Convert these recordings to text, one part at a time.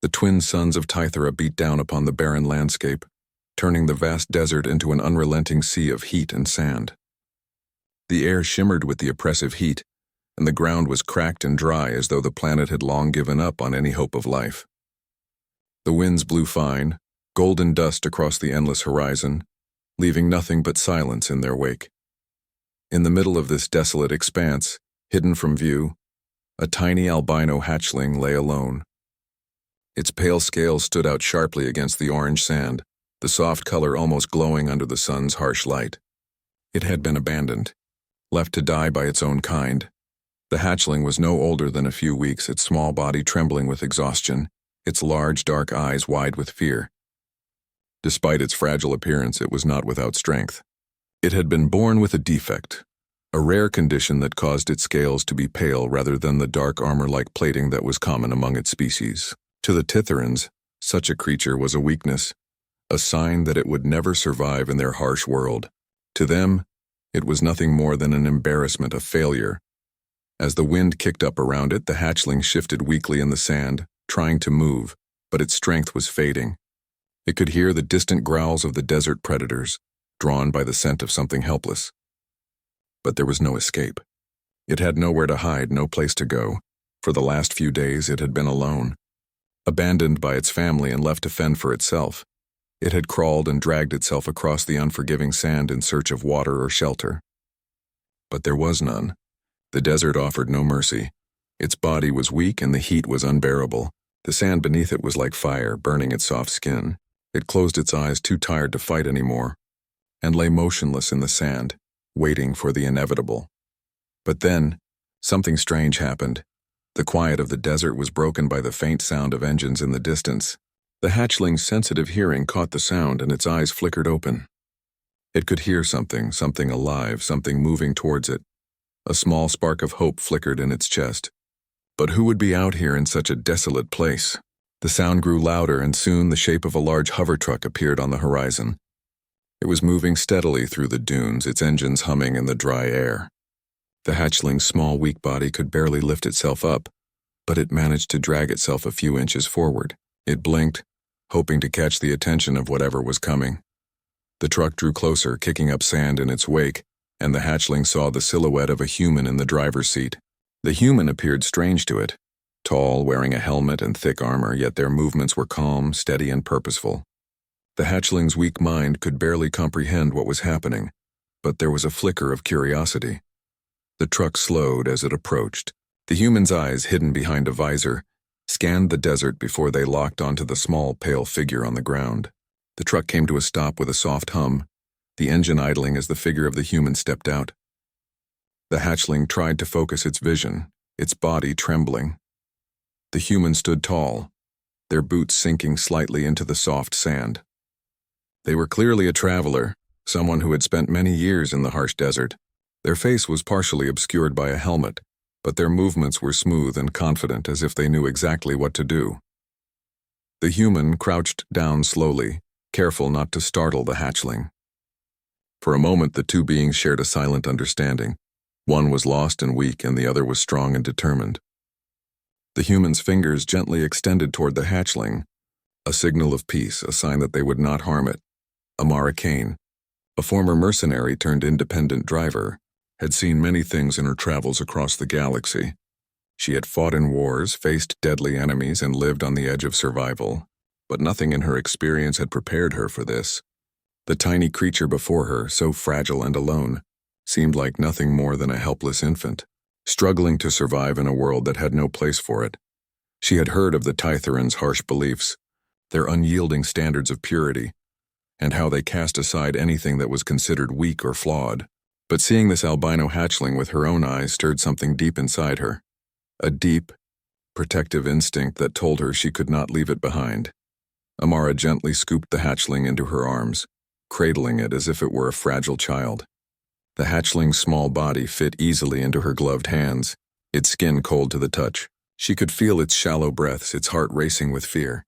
The twin sons of Tithera beat down upon the barren landscape, turning the vast desert into an unrelenting sea of heat and sand. The air shimmered with the oppressive heat, and the ground was cracked and dry as though the planet had long given up on any hope of life. The winds blew fine, golden dust across the endless horizon, leaving nothing but silence in their wake. In the middle of this desolate expanse, hidden from view, a tiny albino hatchling lay alone. Its pale scales stood out sharply against the orange sand, the soft color almost glowing under the sun's harsh light. It had been abandoned, left to die by its own kind. The hatchling was no older than a few weeks, its small body trembling with exhaustion, its large dark eyes wide with fear. Despite its fragile appearance, it was not without strength. It had been born with a defect, a rare condition that caused its scales to be pale rather than the dark armor-like plating that was common among its species. To the Titherans, such a creature was a weakness, a sign that it would never survive in their harsh world. To them, it was nothing more than an embarrassment, a failure. As the wind kicked up around it, the hatchling shifted weakly in the sand, trying to move, but its strength was fading. It could hear the distant growls of the desert predators, drawn by the scent of something helpless. But there was no escape. It had nowhere to hide, no place to go. For the last few days, it had been alone. Abandoned by its family and left to fend for itself, it had crawled and dragged itself across the unforgiving sand in search of water or shelter. But there was none. The desert offered no mercy. Its body was weak and the heat was unbearable. The sand beneath it was like fire, burning its soft skin. It closed its eyes, too tired to fight anymore, and lay motionless in the sand, waiting for the inevitable. But then, something strange happened. The quiet of the desert was broken by the faint sound of engines in the distance. The hatchling's sensitive hearing caught the sound and its eyes flickered open. It could hear something alive, something moving towards it. A small spark of hope flickered in its chest. But who would be out here in such a desolate place? The sound grew louder, and soon the shape of a large hover truck appeared on the horizon. It was moving steadily through the dunes, its engines humming in the dry air. The hatchling's small, weak body could barely lift itself up, but it managed to drag itself a few inches forward. It blinked, hoping to catch the attention of whatever was coming. The truck drew closer, kicking up sand in its wake, and the hatchling saw the silhouette of a human in the driver's seat. The human appeared strange to it. Tall, wearing a helmet and thick armor, yet their movements were calm, steady, and purposeful. The hatchling's weak mind could barely comprehend what was happening, but there was a flicker of curiosity. The truck slowed as it approached. The human's eyes, hidden behind a visor, scanned the desert before they locked onto the small, pale figure on the ground. The truck came to a stop with a soft hum, the engine idling as the figure of the human stepped out. The hatchling tried to focus its vision, its body trembling. The human stood tall, their boots sinking slightly into the soft sand. They were clearly a traveler, someone who had spent many years in the harsh desert. Their face was partially obscured by a helmet, but their movements were smooth and confident, as if they knew exactly what to do. The human crouched down slowly, careful not to startle the hatchling. For a moment, the two beings shared a silent understanding. One was lost and weak, and the other was strong and determined. The human's fingers gently extended toward the hatchling, a signal of peace, a sign that they would not harm it. Amara Kane, a former mercenary turned independent driver, had seen many things in her travels across the galaxy. She had fought in wars, faced deadly enemies, and lived on the edge of survival, but nothing in her experience had prepared her for this. The tiny creature before her, so fragile and alone, seemed like nothing more than a helpless infant, struggling to survive in a world that had no place for it. She had heard of the Titherans' harsh beliefs, their unyielding standards of purity, and how they cast aside anything that was considered weak or flawed. But seeing this albino hatchling with her own eyes stirred something deep inside her, a deep, protective instinct that told her she could not leave it behind. Amara gently scooped the hatchling into her arms, cradling it as if it were a fragile child. The hatchling's small body fit easily into her gloved hands, its skin cold to the touch. She could feel its shallow breaths, its heart racing with fear.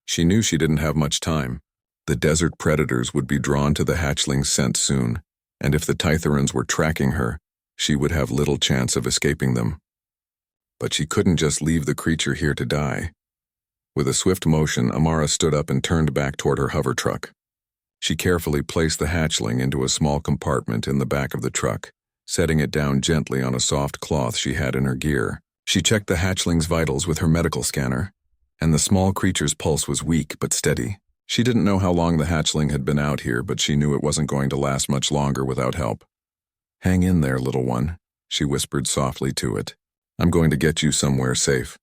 She knew she didn't have much time. The desert predators would be drawn to the hatchling's scent soon, and if the Titherans were tracking her, she would have little chance of escaping them. But she couldn't just leave the creature here to die. With a swift motion, Amara stood up and turned back toward her hover truck. She carefully placed the hatchling into a small compartment in the back of the truck, setting it down gently on a soft cloth she had in her gear. She checked the hatchling's vitals with her medical scanner, and the small creature's pulse was weak but steady. She didn't know how long the hatchling had been out here, but she knew it wasn't going to last much longer without help. "Hang in there, little one," she whispered softly to it. "I'm going to get you somewhere safe."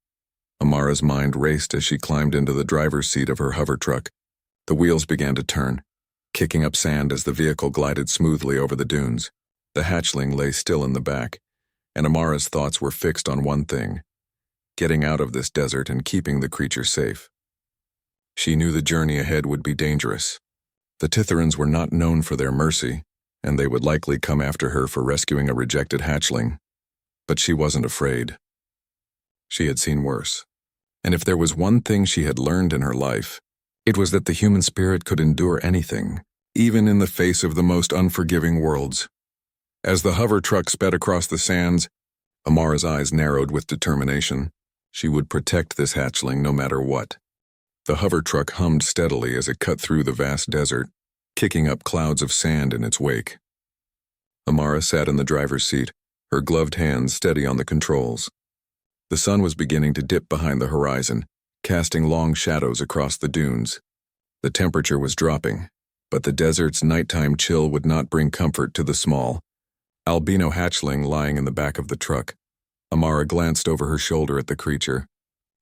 Amara's mind raced as she climbed into the driver's seat of her hover truck. The wheels began to turn, kicking up sand as the vehicle glided smoothly over the dunes. The hatchling lay still in the back, and Amara's thoughts were fixed on one thing: getting out of this desert and keeping the creature safe. She knew the journey ahead would be dangerous. The Titherans were not known for their mercy, and they would likely come after her for rescuing a rejected hatchling. But she wasn't afraid. She had seen worse. And if there was one thing she had learned in her life, it was that the human spirit could endure anything, even in the face of the most unforgiving worlds. As the hover truck sped across the sands, Amara's eyes narrowed with determination. She would protect this hatchling no matter what. The hover truck hummed steadily as it cut through the vast desert, kicking up clouds of sand in its wake. Amara sat in the driver's seat, her gloved hands steady on the controls. The sun was beginning to dip behind the horizon, casting long shadows across the dunes. The temperature was dropping, but the desert's nighttime chill would not bring comfort to the small, albino hatchling lying in the back of the truck. Amara glanced over her shoulder at the creature,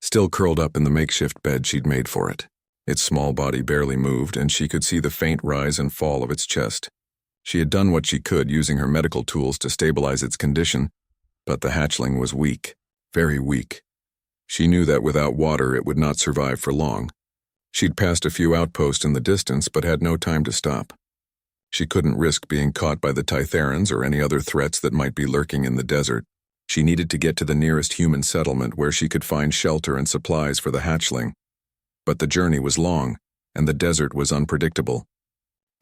still curled up in the makeshift bed she'd made for it. Its small body barely moved, and she could see the faint rise and fall of its chest. She had done what she could using her medical tools to stabilize its condition, but the hatchling was weak. Very weak. She knew that without water it would not survive for long. She'd passed a few outposts in the distance but had no time to stop. She couldn't risk being caught by the Titherans or any other threats that might be lurking in the desert. She needed to get to the nearest human settlement where she could find shelter and supplies for the hatchling. But the journey was long, and the desert was unpredictable.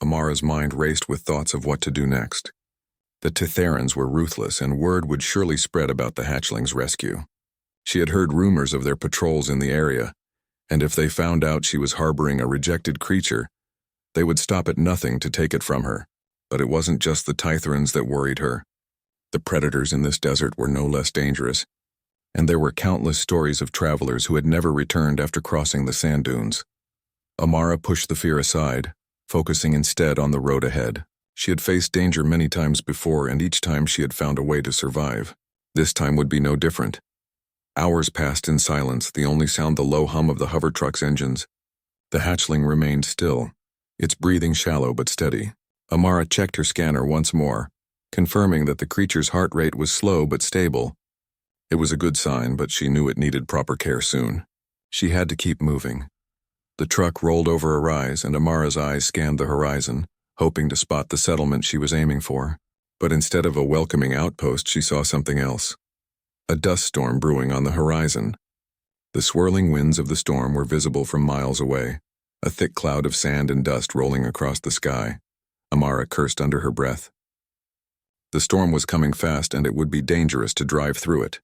Amara's mind raced with thoughts of what to do next. The Titherans were ruthless, and word would surely spread about the hatchling's rescue. She had heard rumors of their patrols in the area, and if they found out she was harboring a rejected creature, they would stop at nothing to take it from her. But it wasn't just the Titherans that worried her. The predators in this desert were no less dangerous, and there were countless stories of travelers who had never returned after crossing the sand dunes. Amara pushed the fear aside, focusing instead on the road ahead. She had faced danger many times before, and each time she had found a way to survive. This time would be no different. Hours passed in silence, the only sound the low hum of the hover truck's engines. The hatchling remained still, its breathing shallow but steady. Amara checked her scanner once more, confirming that the creature's heart rate was slow but stable. It was a good sign, but she knew it needed proper care soon. She had to keep moving. The truck rolled over a rise, and Amara's eyes scanned the horizon, hoping to spot the settlement she was aiming for. But instead of a welcoming outpost, she saw something else. A dust storm brewing on the horizon. The swirling winds of the storm were visible from miles away, a thick cloud of sand and dust rolling across the sky. Amara cursed under her breath. The storm was coming fast, and it would be dangerous to drive through it.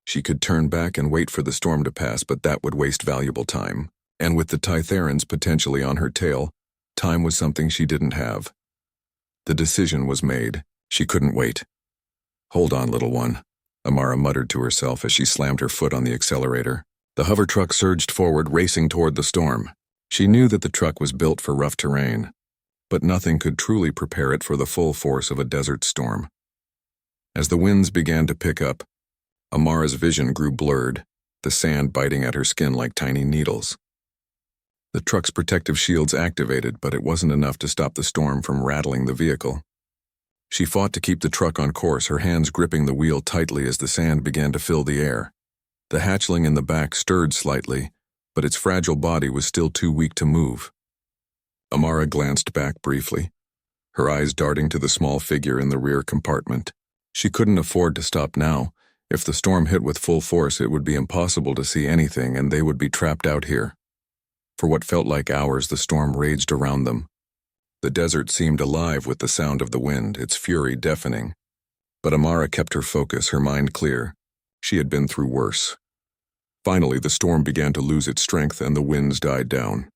She could turn back and wait for the storm to pass, but that would waste valuable time. And with the Titherans potentially on her tail, time was something she didn't have. The decision was made. She couldn't wait. "Hold on, little one," Amara muttered to herself as she slammed her foot on the accelerator. The hover truck surged forward, racing toward the storm. She knew that the truck was built for rough terrain, but nothing could truly prepare it for the full force of a desert storm. As the winds began to pick up, Amara's vision grew blurred, the sand biting at her skin like tiny needles. The truck's protective shields activated, but it wasn't enough to stop the storm from rattling the vehicle. She fought to keep the truck on course, her hands gripping the wheel tightly as the sand began to fill the air. The hatchling in the back stirred slightly, but its fragile body was still too weak to move. Amara glanced back briefly, her eyes darting to the small figure in the rear compartment. She couldn't afford to stop now. If the storm hit with full force, it would be impossible to see anything, and they would be trapped out here. For what felt like hours, the storm raged around them. The desert seemed alive with the sound of the wind, its fury deafening. But Amara kept her focus, her mind clear. She had been through worse. Finally, the storm began to lose its strength and the winds died down.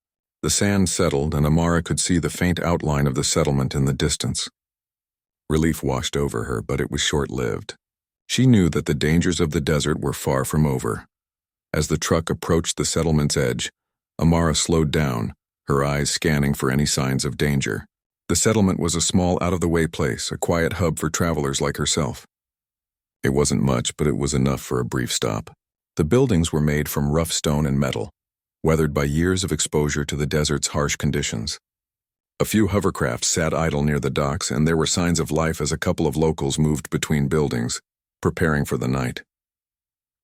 The sand settled and Amara could see the faint outline of the settlement in the distance. Relief washed over her, but it was short-lived. She knew that the dangers of the desert were far from over. As the truck approached the settlement's edge, Amara slowed down, her eyes scanning for any signs of danger. The settlement was a small, out-of-the-way place, a quiet hub for travelers like herself. It wasn't much, but it was enough for a brief stop. The buildings were made from rough stone and metal, weathered by years of exposure to the desert's harsh conditions. A few hovercrafts sat idle near the docks, and there were signs of life as a couple of locals moved between buildings, preparing for the night.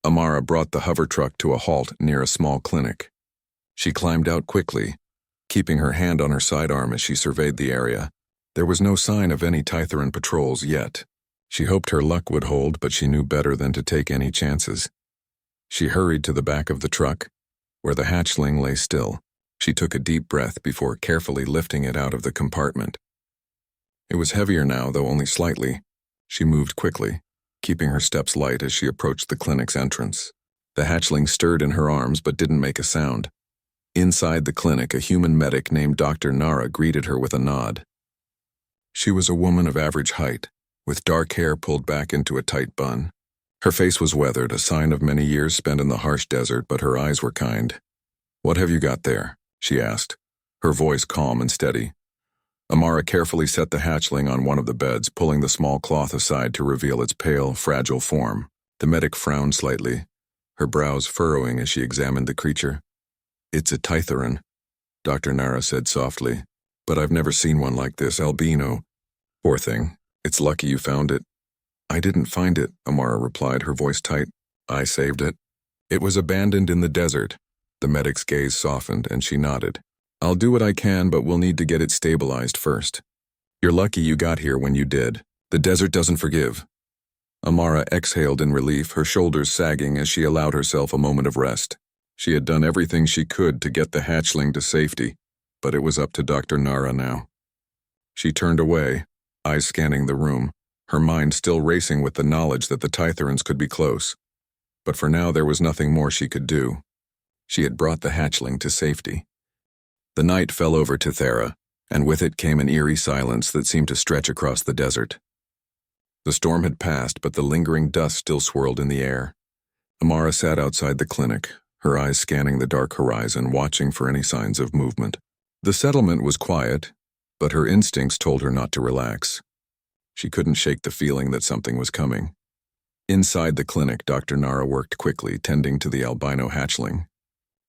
Amara brought the hover truck to a halt near a small clinic. She climbed out quickly, keeping her hand on her sidearm as she surveyed the area. There was no sign of any Tytheran patrols yet. She hoped her luck would hold, but she knew better than to take any chances. She hurried to the back of the truck, where the hatchling lay still. She took a deep breath before carefully lifting it out of the compartment. It was heavier now, though only slightly. She moved quickly, keeping her steps light as she approached the clinic's entrance. The hatchling stirred in her arms but didn't make a sound. Inside the clinic, a human medic named Dr. Nara greeted her with a nod. She was a woman of average height, with dark hair pulled back into a tight bun. Her face was weathered, a sign of many years spent in the harsh desert, but her eyes were kind. "What have you got there?" she asked, her voice calm and steady. Amara carefully set the hatchling on one of the beds, pulling the small cloth aside to reveal its pale, fragile form. The medic frowned slightly, her brows furrowing as she examined the creature. "It's a Tytheran," Dr. Nara said softly, "but I've never seen one like this, albino. Poor thing, it's lucky you found it." "I didn't find it," Amara replied, her voice tight. "I saved it. It was abandoned in the desert." The medic's gaze softened, and she nodded. "I'll do what I can, but we'll need to get it stabilized first. You're lucky you got here when you did. The desert doesn't forgive." Amara exhaled in relief, her shoulders sagging as she allowed herself a moment of rest. She had done everything she could to get the hatchling to safety, but it was up to Dr. Nara now. She turned away, eyes scanning the room, her mind still racing with the knowledge that the Tytherans could be close. But for now there was nothing more she could do. She had brought the hatchling to safety. The night fell over Tythera, and with it came an eerie silence that seemed to stretch across the desert. The storm had passed, but the lingering dust still swirled in the air. Amara sat outside the clinic, her eyes scanning the dark horizon, watching for any signs of movement. The settlement was quiet, but her instincts told her not to relax. She couldn't shake the feeling that something was coming. Inside the clinic, Dr. Nara worked quickly, tending to the albino hatchling.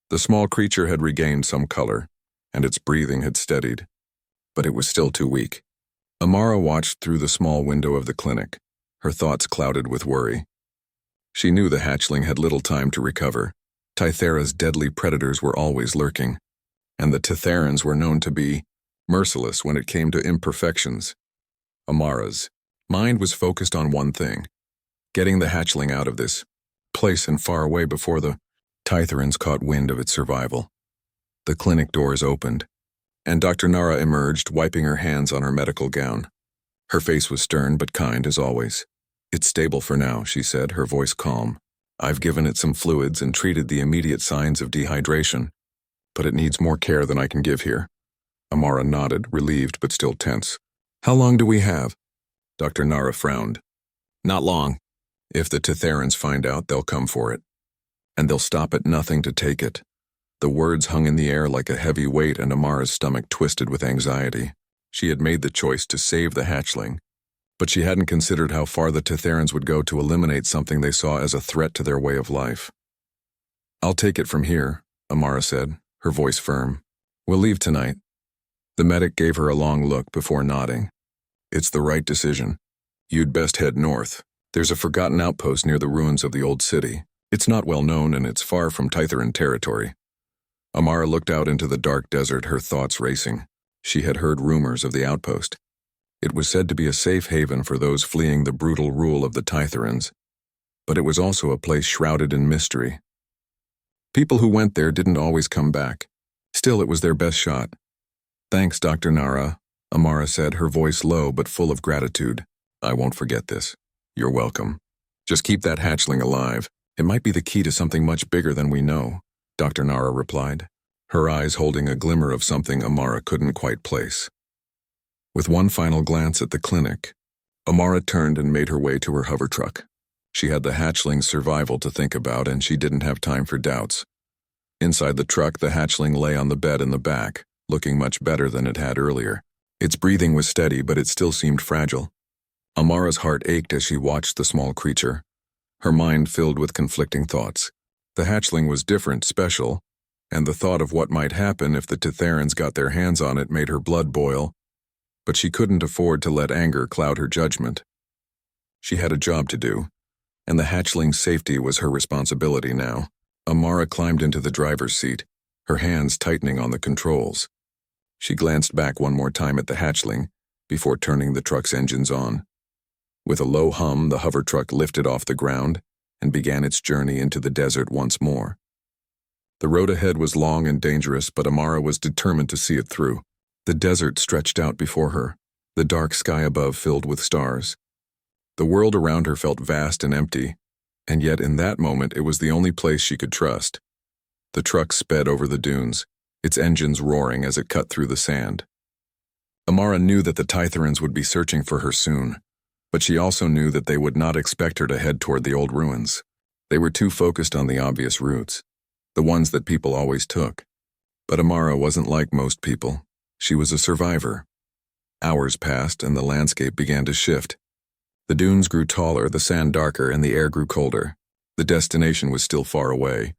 The small creature had regained some color, and its breathing had steadied, but it was still too weak. Amara watched through the small window of the clinic, her thoughts clouded with worry. She knew the hatchling had little time to recover. Tythera's deadly predators were always lurking, and the Tytherans were known to be merciless when it came to imperfections. Amara's mind was focused on one thing: getting the hatchling out of this place and far away before the Tytherans caught wind of its survival. The clinic doors opened, and Dr. Nara emerged, wiping her hands on her medical gown. Her face was stern but kind as always. "It's stable for now," she said, her voice calm. "I've given it some fluids and treated the immediate signs of dehydration, but it needs more care than I can give here." Amara nodded, relieved but still tense. "How long do we have?" Dr. Nara frowned. "Not long. If the Tytherans find out, they'll come for it. And they'll stop at nothing to take it." The words hung in the air like a heavy weight, and Amara's stomach twisted with anxiety. She had made the choice to save the hatchling, but she hadn't considered how far the Tytherans would go to eliminate something they saw as a threat to their way of life. "I'll take it from here," Amara said, her voice firm. "We'll leave tonight." The medic gave her a long look before nodding. "It's the right decision. You'd best head north. There's a forgotten outpost near the ruins of the old city. It's not well known, and it's far from Tytheran territory." Amara looked out into the dark desert, her thoughts racing. She had heard rumors of the outpost. It was said to be a safe haven for those fleeing the brutal rule of the Tytherans, but it was also a place shrouded in mystery. People who went there didn't always come back. Still, it was their best shot. "Thanks, Dr. Nara," Amara said, her voice low but full of gratitude. "I won't forget this. You're welcome. Just keep that hatchling alive." It might be the key to something much bigger than we know, Dr. Nara replied, her eyes holding a glimmer of something Amara couldn't quite place. With one final glance at the clinic, Amara turned and made her way to her hover truck. She had the hatchling's survival to think about, and she didn't have time for doubts. Inside the truck, the hatchling lay on the bed in the back, looking much better than it had earlier. Its breathing was steady, but it still seemed fragile. Amara's heart ached as she watched the small creature, her mind filled with conflicting thoughts. The hatchling was different, special, and the thought of what might happen if the Titharans got their hands on it made her blood boil, but she couldn't afford to let anger cloud her judgment. She had a job to do, and the hatchling's safety was her responsibility now. Amara climbed into the driver's seat, her hands tightening on the controls. She glanced back one more time at the hatchling before turning the truck's engines on. With a low hum, the hover truck lifted off the ground and began its journey into the desert once more. The road ahead was long and dangerous, but Amara was determined to see it through. The desert stretched out before her, the dark sky above filled with stars. The world around her felt vast and empty, and yet in that moment it was the only place she could trust. The truck sped over the dunes, its engines roaring as it cut through the sand. Amara knew that the Titharans would be searching for her soon, but she also knew that they would not expect her to head toward the old ruins. They were too focused on the obvious routes, the ones that people always took. But Amara wasn't like most people. She was a survivor. Hours passed and the landscape began to shift. The dunes grew taller, the sand darker, and the air grew colder. The destination was still far away,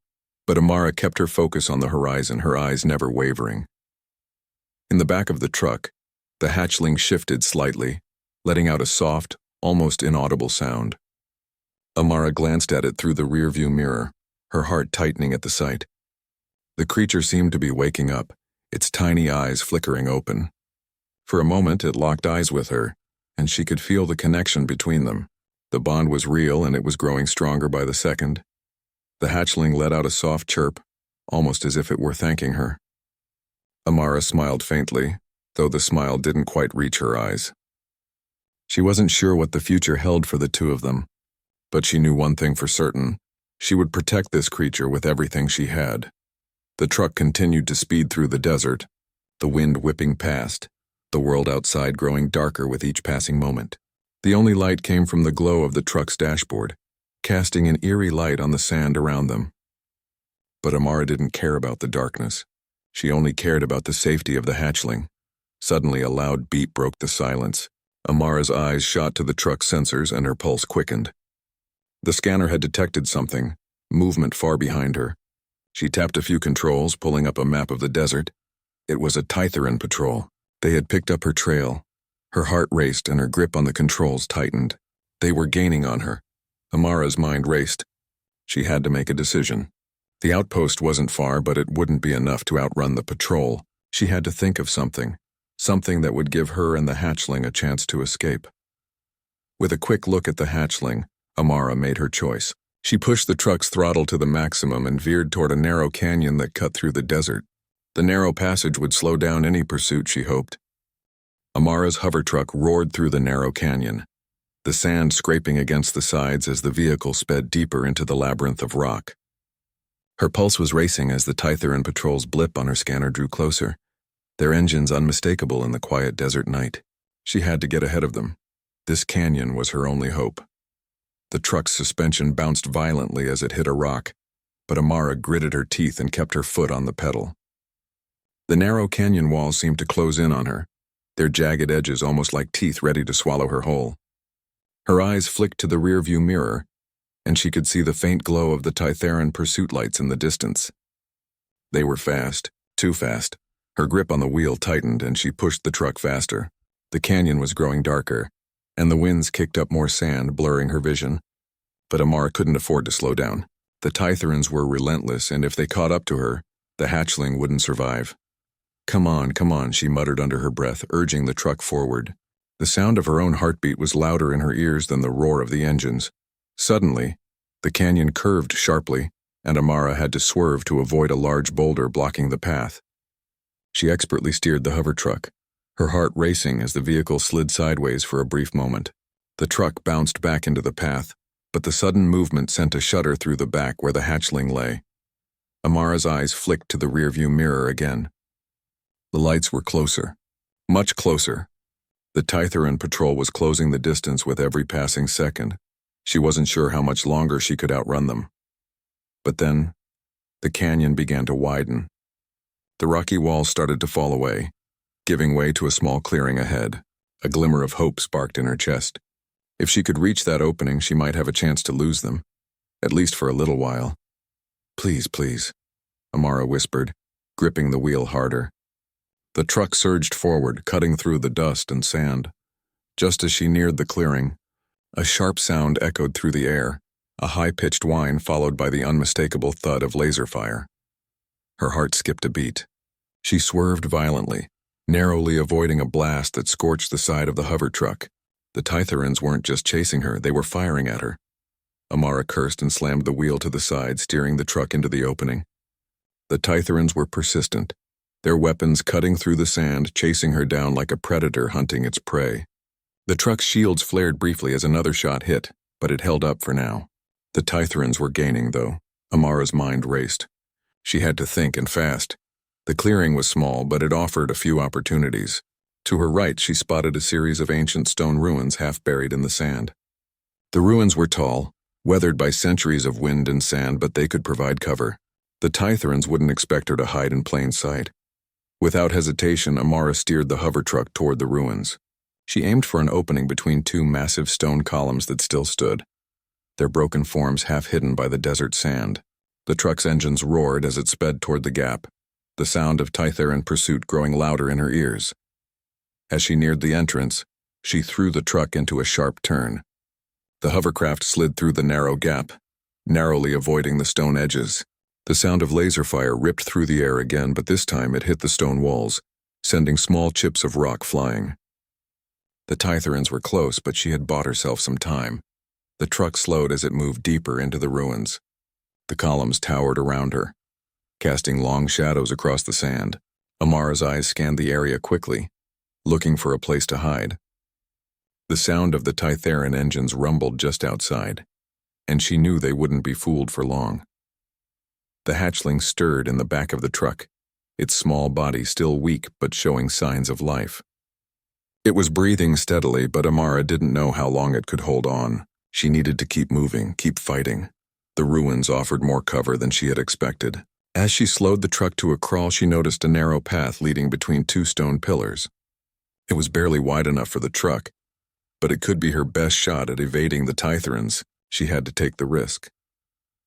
but Amara kept her focus on the horizon, her eyes never wavering. In the back of the truck, the hatchling shifted slightly, letting out a soft, almost inaudible sound. Amara glanced at it through the rearview mirror, her heart tightening at the sight. The creature seemed to be waking up, its tiny eyes flickering open. For a moment it locked eyes with her, and she could feel the connection between them. The bond was real, and it was growing stronger by the second. The hatchling let out a soft chirp, almost as if it were thanking her. Amara smiled faintly, though the smile didn't quite reach her eyes. She wasn't sure what the future held for the two of them, but she knew one thing for certain: she would protect this creature with everything she had. The truck continued to speed through the desert, the wind whipping past, the world outside growing darker with each passing moment. The only light came from the glow of the truck's dashboard, casting an eerie light on the sand around them. But Amara didn't care about the darkness. She only cared about the safety of the hatchling. Suddenly a loud beep broke the silence. Amara's eyes shot to the truck's sensors and her pulse quickened. The scanner had detected something, movement far behind her. She tapped a few controls, pulling up a map of the desert. It was a Titharan patrol. They had picked up her trail. Her heart raced and her grip on the controls tightened. They were gaining on her. Amara's mind raced. She had to make a decision. The outpost wasn't far, but it wouldn't be enough to outrun the patrol. She had to think of something that would give her and the hatchling a chance to escape. With a quick look at the hatchling, Amara made her choice. She pushed the truck's throttle to the maximum and veered toward a narrow canyon that cut through the desert. The narrow passage would slow down any pursuit, she hoped. Amara's hover truck roared through the narrow canyon, the sand scraping against the sides as the vehicle sped deeper into the labyrinth of rock. Her pulse was racing as the Titharan patrol's blip on her scanner drew closer, their engines unmistakable in the quiet desert night. She had to get ahead of them. This canyon was her only hope. The truck's suspension bounced violently as it hit a rock, but Amara gritted her teeth and kept her foot on the pedal. The narrow canyon walls seemed to close in on her, their jagged edges almost like teeth ready to swallow her whole. Her eyes flicked to the rearview mirror, and she could see the faint glow of the Titharan pursuit lights in the distance. They were fast, too fast. Her grip on the wheel tightened and she pushed the truck faster. The canyon was growing darker, and the winds kicked up more sand, blurring her vision. But Amara couldn't afford to slow down. The Titharans were relentless, and if they caught up to her, the hatchling wouldn't survive. Come on, she muttered under her breath, urging the truck forward. The sound of her own heartbeat was louder in her ears than the roar of the engines. Suddenly, the canyon curved sharply, and Amara had to swerve to avoid a large boulder blocking the path. She expertly steered the hover truck, her heart racing as the vehicle slid sideways for a brief moment. The truck bounced back into the path, but the sudden movement sent a shudder through the back where the hatchling lay. Amara's eyes flicked to the rearview mirror again. The lights were closer, much closer. The Tytheran patrol was closing the distance with every passing second. She wasn't sure how much longer she could outrun them. But then, the canyon began to widen. The rocky walls started to fall away, giving way to a small clearing ahead. A glimmer of hope sparked in her chest. If she could reach that opening, she might have a chance to lose them, at least for a little while. "Please, please," Amara whispered, gripping the wheel harder. The truck surged forward, cutting through the dust and sand. Just as she neared the clearing, a sharp sound echoed through the air, a high-pitched whine followed by the unmistakable thud of laser fire. Her heart skipped a beat. She swerved violently, narrowly avoiding a blast that scorched the side of the hover truck. The Tytherans weren't just chasing her, they were firing at her. Amara cursed and slammed the wheel to the side, steering the truck into the opening. The Tytherans were persistent, their weapons cutting through the sand, chasing her down like a predator hunting its prey. The truck's shields flared briefly as another shot hit, but it held up for now. The Tytherans were gaining, though. Amara's mind raced. She had to think, and fast. The clearing was small, but it offered a few opportunities. To her right, she spotted a series of ancient stone ruins half buried in the sand. The ruins were tall, weathered by centuries of wind and sand, but they could provide cover. The Tytherans wouldn't expect her to hide in plain sight. Without hesitation, Amara steered the hover truck toward the ruins. She aimed for an opening between two massive stone columns that still stood, their broken forms half hidden by the desert sand. The truck's engines roared as it sped toward the gap, the sound of Tytheran pursuit growing louder in her ears. As she neared the entrance, she threw the truck into a sharp turn. The hovercraft slid through the narrow gap, narrowly avoiding the stone edges. The sound of laser fire ripped through the air again, but this time it hit the stone walls, sending small chips of rock flying. The Tytherans were close, but she had bought herself some time. The truck slowed as it moved deeper into the ruins. The columns towered around her, casting long shadows across the sand. Amara's eyes scanned the area quickly, looking for a place to hide. The sound of the Tytheran engines rumbled just outside, and she knew they wouldn't be fooled for long. The hatchling stirred in the back of the truck, its small body still weak but showing signs of life. It was breathing steadily, but Amara didn't know how long it could hold on. She needed to keep moving, keep fighting. The ruins offered more cover than she had expected. As she slowed the truck to a crawl, she noticed a narrow path leading between two stone pillars. It was barely wide enough for the truck, but it could be her best shot at evading the Tytherans. She had to take the risk.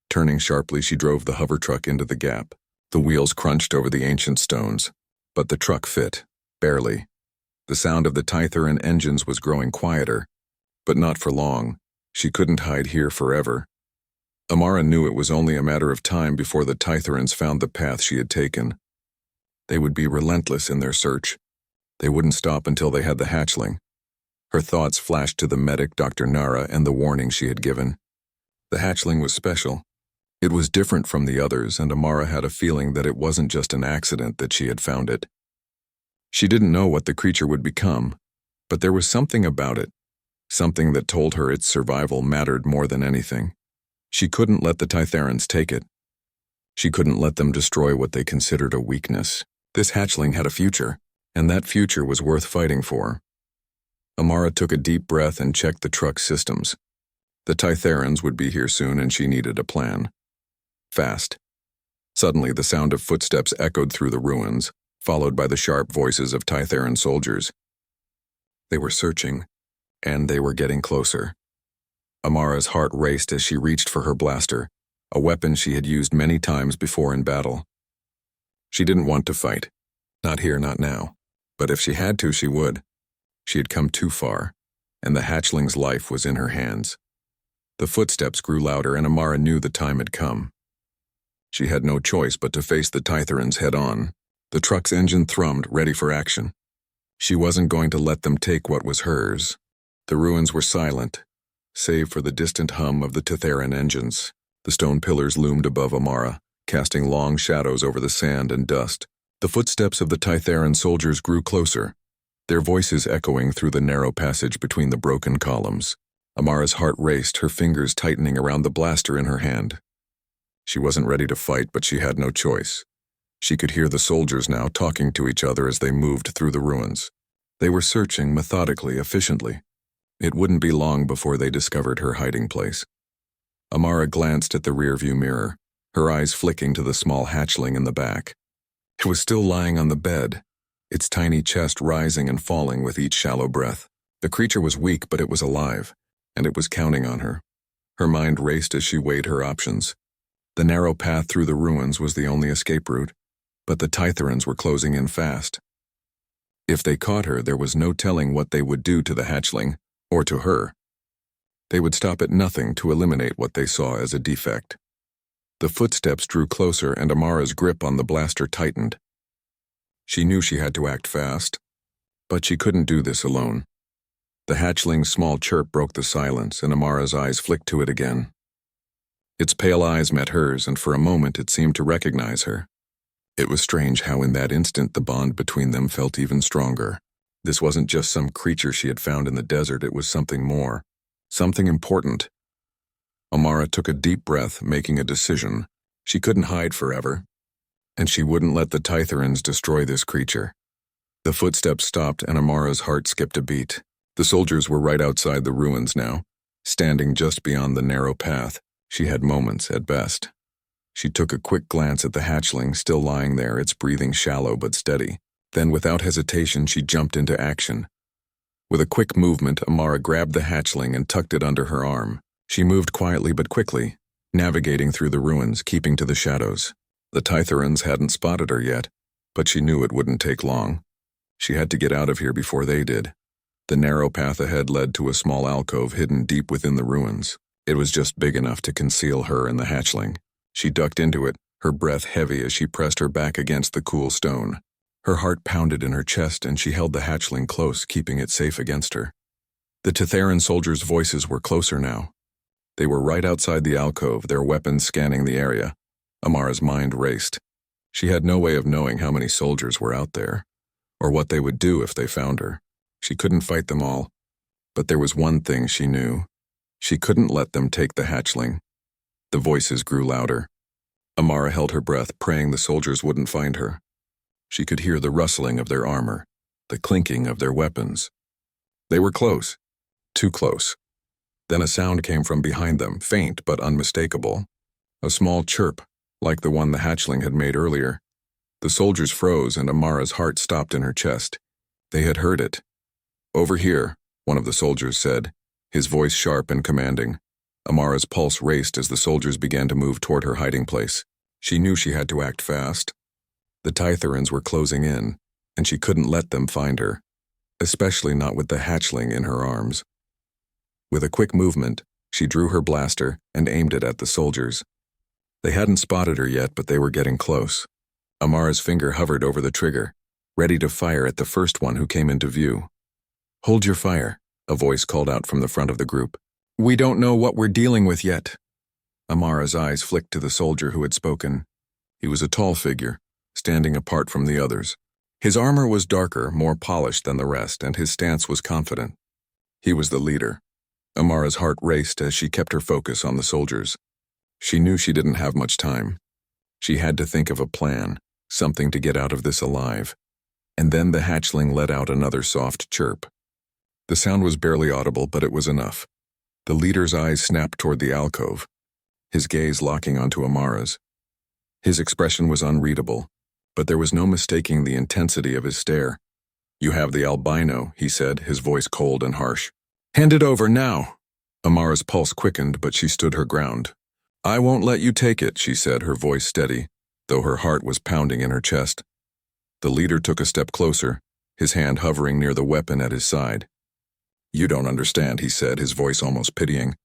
Turning sharply, she drove the hover truck into the gap. The wheels crunched over the ancient stones, but the truck fit, barely. The sound of the Tytheran engines was growing quieter, but not for long. She couldn't hide here forever. Amara knew it was only a matter of time before the Tytherans found the path she had taken. They would be relentless in their search. They wouldn't stop until they had the hatchling. Her thoughts flashed to the medic, Dr. Nara, and the warning she had given. The hatchling was special. It was different from the others, and Amara had a feeling that it wasn't just an accident that she had found it. She didn't know what the creature would become, but there was something about it, something that told her its survival mattered more than anything. She couldn't let the Tytherans take it. She couldn't let them destroy what they considered a weakness. This hatchling had a future, and that future was worth fighting for. Amara took a deep breath and checked the truck's systems. The Tytherans would be here soon, and she needed a plan. Fast. Suddenly, the sound of footsteps echoed through the ruins, followed by the sharp voices of Tytheran soldiers. They were searching, and they were getting closer. Amara's heart raced as she reached for her blaster, a weapon she had used many times before in battle. She didn't want to fight. Not here, not now. But if she had to, she would. She had come too far, and the hatchling's life was in her hands. The footsteps grew louder, and Amara knew the time had come. She had no choice but to face the Tytherans head-on. The truck's engine thrummed, ready for action. She wasn't going to let them take what was hers. The ruins were silent, save for the distant hum of the Tytheran engines. The stone pillars loomed above Amara, casting long shadows over the sand and dust. The footsteps of the Tytheran soldiers grew closer, their voices echoing through the narrow passage between the broken columns. Amara's heart raced, her fingers tightening around the blaster in her hand. She wasn't ready to fight, but she had no choice. She could hear the soldiers now talking to each other as they moved through the ruins. They were searching methodically, efficiently. It wouldn't be long before they discovered her hiding place. Amara glanced at the rearview mirror, her eyes flicking to the small hatchling in the back. It was still lying on the bed, its tiny chest rising and falling with each shallow breath. The creature was weak, but it was alive, and it was counting on her. Her mind raced as she weighed her options. The narrow path through the ruins was the only escape route, but the Tytherans were closing in fast. If they caught her, there was no telling what they would do to the hatchling, or to her. They would stop at nothing to eliminate what they saw as a defect. The footsteps drew closer, and Amara's grip on the blaster tightened. She knew she had to act fast, but she couldn't do this alone. The hatchling's small chirp broke the silence, and Amara's eyes flicked to it again. Its pale eyes met hers, and for a moment it seemed to recognize her. It was strange how in that instant the bond between them felt even stronger. This wasn't just some creature she had found in the desert, it was something more, something important. Amara took a deep breath, making a decision. She couldn't hide forever, and she wouldn't let the Tytherans destroy this creature. The footsteps stopped, and Amara's heart skipped a beat. The soldiers were right outside the ruins now, standing just beyond the narrow path. She had moments, at best. She took a quick glance at the hatchling, still lying there, its breathing shallow but steady. Then, without hesitation, she jumped into action. With a quick movement, Amara grabbed the hatchling and tucked it under her arm. She moved quietly but quickly, navigating through the ruins, keeping to the shadows. The Tytherans hadn't spotted her yet, but she knew it wouldn't take long. She had to get out of here before they did. The narrow path ahead led to a small alcove hidden deep within the ruins. It was just big enough to conceal her and the hatchling. She ducked into it, her breath heavy as she pressed her back against the cool stone. Her heart pounded in her chest, and she held the hatchling close, keeping it safe against her. The Tytheran soldiers' voices were closer now. They were right outside the alcove, their weapons scanning the area. Amara's mind raced. She had no way of knowing how many soldiers were out there, or what they would do if they found her. She couldn't fight them all, but there was one thing she knew. She couldn't let them take the hatchling. The voices grew louder. Amara held her breath, praying the soldiers wouldn't find her. She could hear the rustling of their armor, the clinking of their weapons. They were close, too close. Then a sound came from behind them, faint but unmistakable. A small chirp, like the one the hatchling had made earlier. The soldiers froze, and Amara's heart stopped in her chest. They had heard it. "Over here," one of the soldiers said, his voice sharp and commanding. Amara's pulse raced as the soldiers began to move toward her hiding place. She knew she had to act fast. The Tytherans were closing in, and she couldn't let them find her, especially not with the hatchling in her arms. With a quick movement, she drew her blaster and aimed it at the soldiers. They hadn't spotted her yet, but they were getting close. Amara's finger hovered over the trigger, ready to fire at the first one who came into view. "Hold your fire," a voice called out from the front of the group. "We don't know what we're dealing with yet." Amara's eyes flicked to the soldier who had spoken. He was a tall figure, standing apart from the others. His armor was darker, more polished than the rest, and his stance was confident. He was the leader. Amara's heart raced as she kept her focus on the soldiers. She knew she didn't have much time. She had to think of a plan, something to get out of this alive. And then the hatchling let out another soft chirp. The sound was barely audible, but it was enough. The leader's eyes snapped toward the alcove, his gaze locking onto Amara's. His expression was unreadable, but there was no mistaking the intensity of his stare. "You have the albino," he said, his voice cold and harsh. "Hand it over now." Amara's pulse quickened, but she stood her ground. "I won't let you take it," she said, her voice steady, though her heart was pounding in her chest. The leader took a step closer, his hand hovering near the weapon at his side. "You don't understand," he said, his voice almost pitying.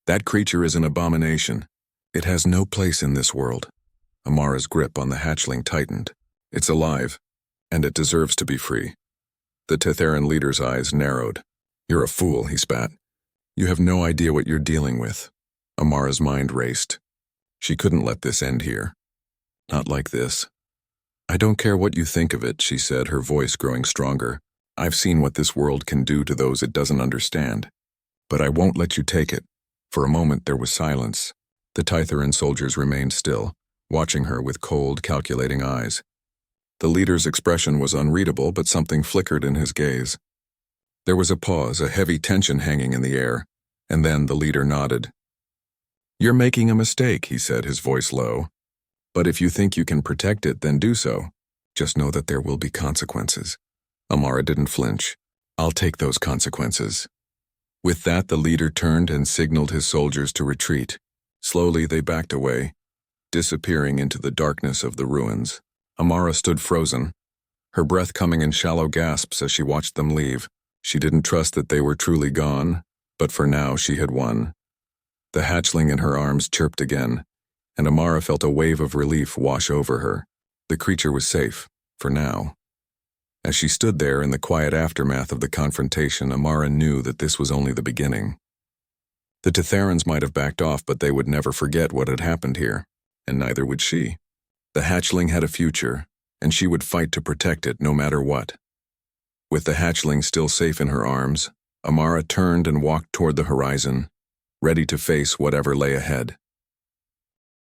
"That creature is an abomination. It has no place in this world." Amara's grip on the hatchling tightened. "It's alive, and it deserves to be free." The Tytheran leader's eyes narrowed. "You're a fool," he spat. "You have no idea what you're dealing with." Amara's mind raced. She couldn't let this end here. Not like this. "I don't care what you think of it," she said, her voice growing stronger. "I've seen what this world can do to those it doesn't understand. But I won't let you take it." For a moment there was silence. The Titharian soldiers remained still, watching her with cold, calculating eyes. The leader's expression was unreadable, but something flickered in his gaze. There was a pause, a heavy tension hanging in the air, and then the leader nodded. "You're making a mistake," he said, his voice low. "But if you think you can protect it, then do so. Just know that there will be consequences." Amara didn't flinch. "I'll take those consequences." With that, the leader turned and signaled his soldiers to retreat. Slowly they backed away, disappearing into the darkness of the ruins. Amara stood frozen, her breath coming in shallow gasps as she watched them leave. She didn't trust that they were truly gone, but for now she had won. The hatchling in her arms chirped again, and Amara felt a wave of relief wash over her. The creature was safe, for now. As she stood there in the quiet aftermath of the confrontation, Amara knew that this was only the beginning. The Titharans might have backed off, but they would never forget what had happened here, and neither would she. The hatchling had a future, and she would fight to protect it no matter what. With the hatchling still safe in her arms, Amara turned and walked toward the horizon, ready to face whatever lay ahead.